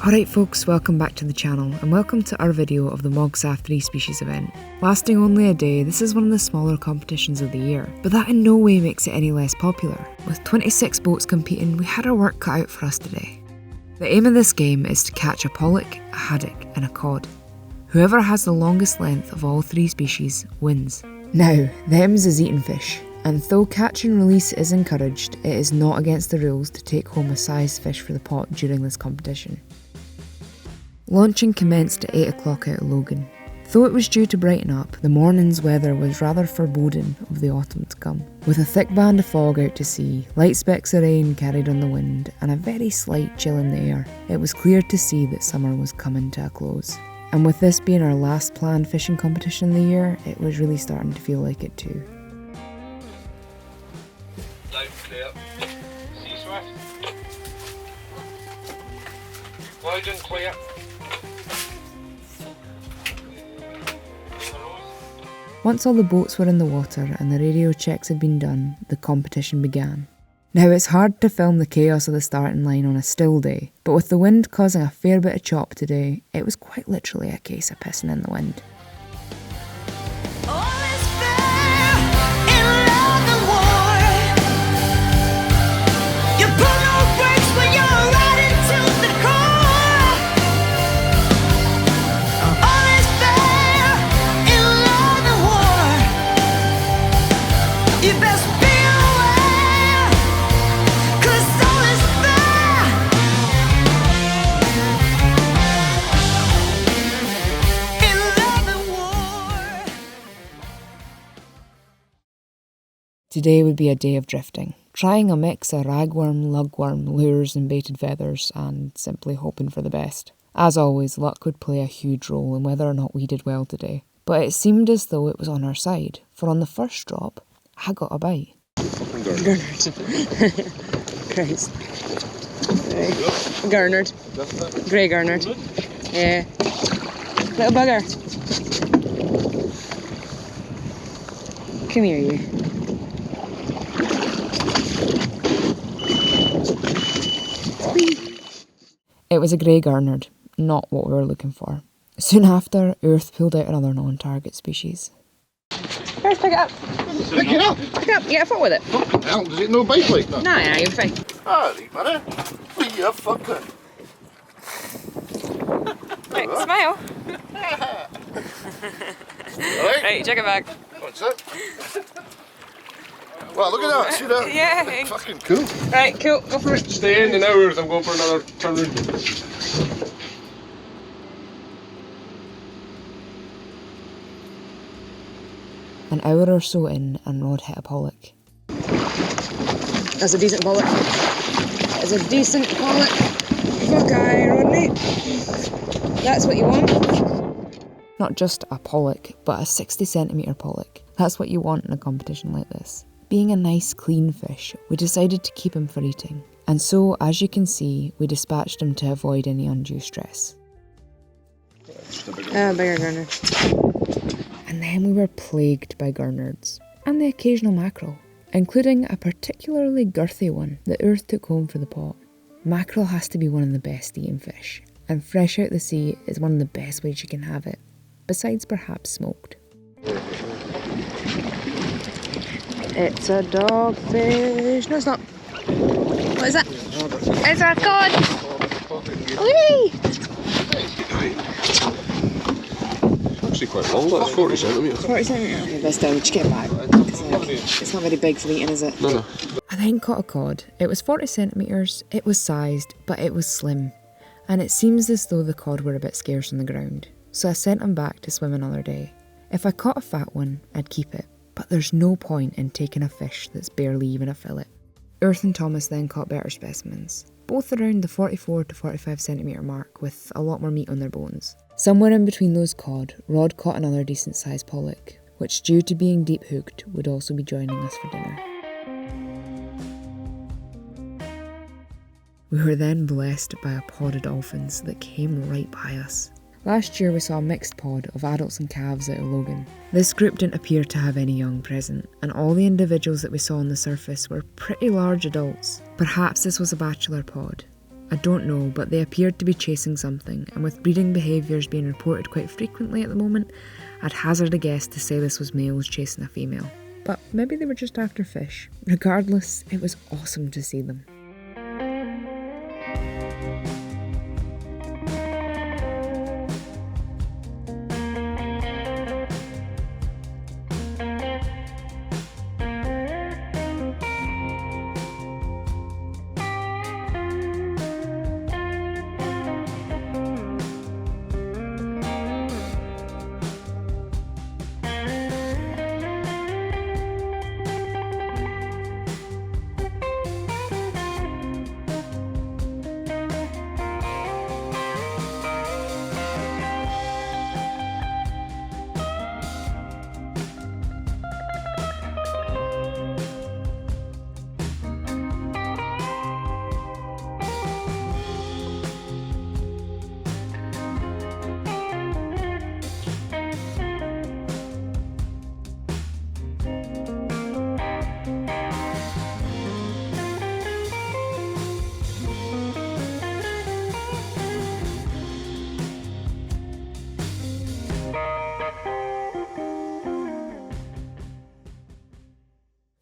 Alright folks, welcome back to the channel and welcome to our video of the MOGSAF 3 species event. Lasting only a day, this is one of the smaller competitions of the year, but that in no way makes it any less popular. With 26 boats competing, we had our work cut out for us today. The aim of this game is to catch a pollock, a haddock and a cod. Whoever has the longest length of all three species wins. Now, the M's is eating fish, and though catch and release is encouraged, it is not against the rules to take home a sized fish for the pot during this competition. Launching commenced at 8 o'clock out of Logan. Though it was due to brighten up, the morning's weather was rather foreboding of the autumn to come. With a thick band of fog out to sea, light specks of rain carried on the wind, and a very slight chill in the air, it was clear to see that summer was coming to a close. And with this being our last planned fishing competition of the year, it was really starting to feel like it too. Down clear. Sea swift. Loud and clear. Once all the boats were in the water and the radio checks had been done, the competition began. Now it's hard to film the chaos of the starting line on a still day, but with the wind causing a fair bit of chop today, it was quite literally a case of pissing in the wind. Today would be a day of drifting, trying a mix of ragworm, lugworm, lures and baited feathers, and simply hoping for the best. As always, luck would play a huge role in whether or not we did well today, but it seemed as though it was on our side, for on the first drop, I got a bite. Garnered. Christ. Garnered. Grey garnered. Yeah. Little bugger. Come here, you. It was a grey garnered, not what we were looking for. Soon after, Earth pulled out another non-target species. First, pick it up. Pick it up. Pick it up. Get a foot with it. Fucking hell, does it no bite like that? Nah, you're fine. Alright, buddy. What you fucking? Right, smile. Right, check it back. What's that? Well, look at that. See that? Yeah. Fucking cool. Right, cool. Go for it. Stay in the hours. I'm going for another turn round. An hour or so in, and Rod hit a pollock. That's a decent pollock. That's a decent pollock. Fuck aye, Rodney. That's what you want. Not just a pollock, but a 60cm pollock. That's what you want in a competition like this. Being a nice clean fish, we decided to keep him for eating. And so, as you can see, we dispatched him to avoid any undue stress. Bigger garner. And then we were plagued by gurnards, and the occasional mackerel, including a particularly girthy one that Earth took home for the pot. Mackerel has to be one of the best eating fish, and fresh out the sea is one of the best ways you can have it, besides perhaps smoked. It's a dogfish. No, it's not. What is that? It's a cod. Whee! Actually quite long, that's 40 centimetres. 40 centimetres. Yeah, best down. Just get it back. Because it's not very big for eating, is it? No. I then caught a cod. It was 40cm, it was sized, but it was slim. And it seems as though the cod were a bit scarce on the ground. So I sent him back to swim another day. If I caught a fat one, I'd keep it. But there's no point in taking a fish that's barely even a fillet. Earth and Thomas then caught better specimens, both around the 44 to 45cm mark with a lot more meat on their bones. Somewhere in between those cod, Rod caught another decent sized pollock, which due to being deep hooked would also be joining us for dinner. We were then blessed by a pod of dolphins that came right by us. Last year we saw a mixed pod of adults and calves out of Logan. This group didn't appear to have any young present, and all the individuals that we saw on the surface were pretty large adults. Perhaps this was a bachelor pod. I don't know, but they appeared to be chasing something, and with breeding behaviours being reported quite frequently at the moment, I'd hazard a guess to say this was males chasing a female. But maybe they were just after fish. Regardless, it was awesome to see them.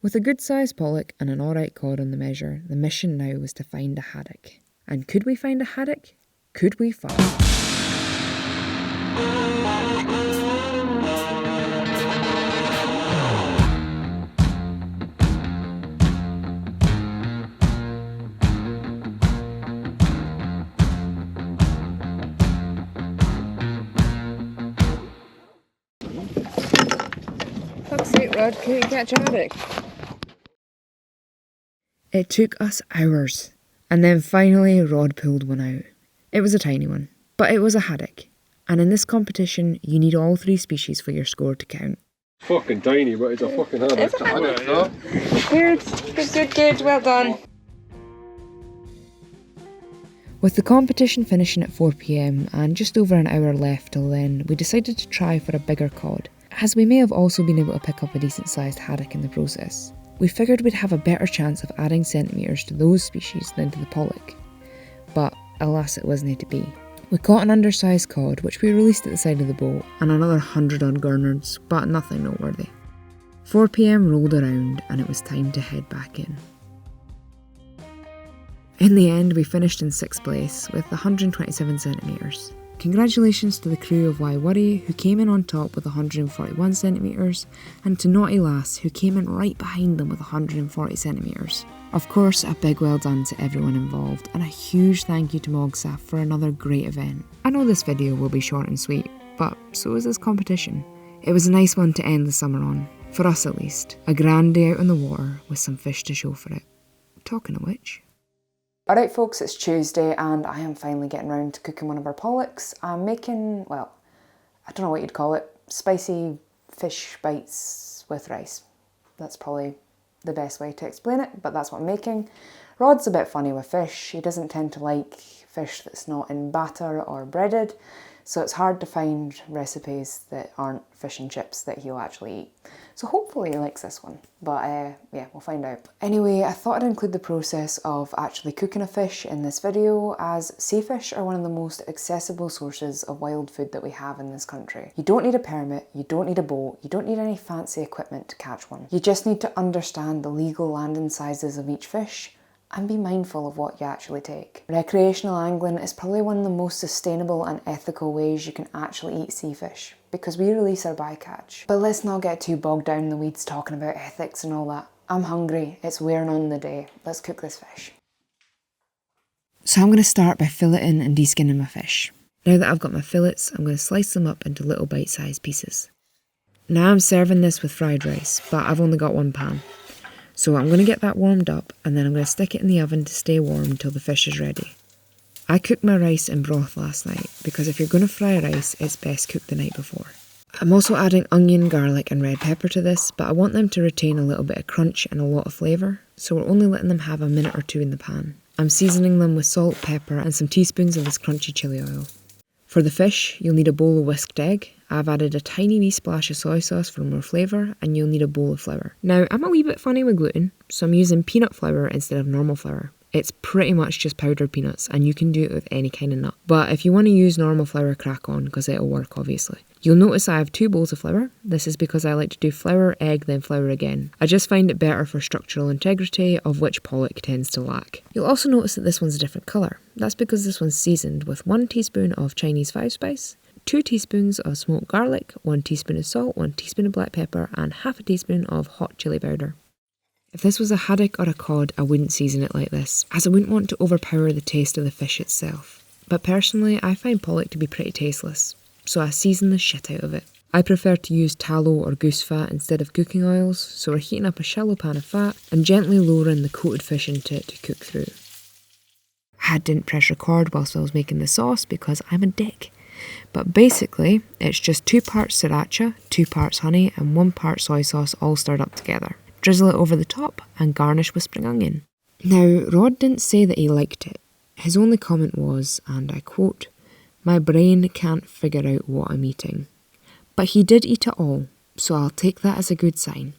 With a good-sized pollock and an alright cod on the measure, the mission now was to find a haddock. And could we find a haddock? Could we find... Fuck's sake, Rod, can you catch a haddock? It took us hours, and then finally Rod pulled one out. It was a tiny one, but it was a haddock, and in this competition you need all 3 species for your score to count. Fucking tiny, but it's a fucking haddock. It's a haddock. Good, well done. With the competition finishing at 4 PM and just over an hour left till then, we decided to try for a bigger cod, as we may have also been able to pick up a decent sized haddock in the process. We figured we'd have a better chance of adding centimetres to those species than to the pollock. But alas, it wasn't to be. We caught an undersized cod, which we released at the side of the boat, and another 100 odd gurnards, but nothing noteworthy. 4 PM rolled around and it was time to head back in. In the end, we finished in 6th place with 127 centimetres. Congratulations to the crew of Why Worry, who came in on top with 141 centimetres, and to Naughty Lass, who came in right behind them with 140 centimetres. Of course, a big well done to everyone involved, and a huge thank you to MOGSAF for another great event. I know this video will be short and sweet, but so is this competition. It was a nice one to end the summer on, for us at least. A grand day out on the water with some fish to show for it. Talking of which... Alright folks, it's Tuesday and I am finally getting round to cooking one of our pollocks. I'm making, well, I don't know what you'd call it, spicy fish bites with rice. That's probably the best way to explain it, but that's what I'm making. Rod's a bit funny with fish. He doesn't tend to like fish that's not in batter or breaded, so it's hard to find recipes that aren't fish and chips that he'll actually eat. So hopefully he likes this one, but yeah, we'll find out. Anyway, I thought I'd include the process of actually cooking a fish in this video, as sea fish are one of the most accessible sources of wild food that we have in this country. You don't need a permit, you don't need a boat, you don't need any fancy equipment to catch one. You just need to understand the legal landing sizes of each fish and be mindful of what you actually take. Recreational angling is probably one of the most sustainable and ethical ways you can actually eat sea fish, because we release our bycatch. But let's not get too bogged down in the weeds talking about ethics and all that. I'm hungry, it's wearing on the day. Let's cook this fish. So I'm going to start by filleting and deskinning my fish. Now that I've got my fillets, I'm going to slice them up into little bite-sized pieces. Now I'm serving this with fried rice, but I've only got one pan. So I'm going to get that warmed up and then I'm going to stick it in the oven to stay warm until the fish is ready. I cooked my rice in broth last night because if you're going to fry rice, it's best cooked the night before. I'm also adding onion, garlic and red pepper to this, but I want them to retain a little bit of crunch and a lot of flavour, so we're only letting them have a minute or 2 in the pan. I'm seasoning them with salt, pepper and some teaspoons of this crunchy chilli oil. For the fish, you'll need a bowl of whisked egg. I've added a tiny wee splash of soy sauce for more flavour, and you'll need a bowl of flour. Now, I'm a wee bit funny with gluten, so I'm using peanut flour instead of normal flour. It's pretty much just powdered peanuts, and you can do it with any kind of nut. But if you want to use normal flour crack-on, because it'll work obviously. You'll notice I have 2 bowls of flour. This is because I like to do flour, egg, then flour again. I just find it better for structural integrity, of which Pollock tends to lack. You'll also notice that this one's a different colour. That's because this one's seasoned with 1 teaspoon of Chinese 5-spice, 2 teaspoons of smoked garlic, 1 teaspoon of salt, 1 teaspoon of black pepper, and half a teaspoon of hot chilli powder. If this was a haddock or a cod, I wouldn't season it like this, as I wouldn't want to overpower the taste of the fish itself. But personally, I find Pollock to be pretty tasteless, so I season the shit out of it. I prefer to use tallow or goose fat instead of cooking oils, so we're heating up a shallow pan of fat and gently lowering the coated fish into it to cook through. I didn't press record whilst I was making the sauce because I'm a dick. But basically, it's just 2 parts sriracha, 2 parts honey, and 1 part soy sauce all stirred up together. Drizzle it over the top and garnish with spring onion. Now, Rod didn't say that he liked it. His only comment was, and I quote, "My brain can't figure out what I'm eating." But he did eat it all, so I'll take that as a good sign.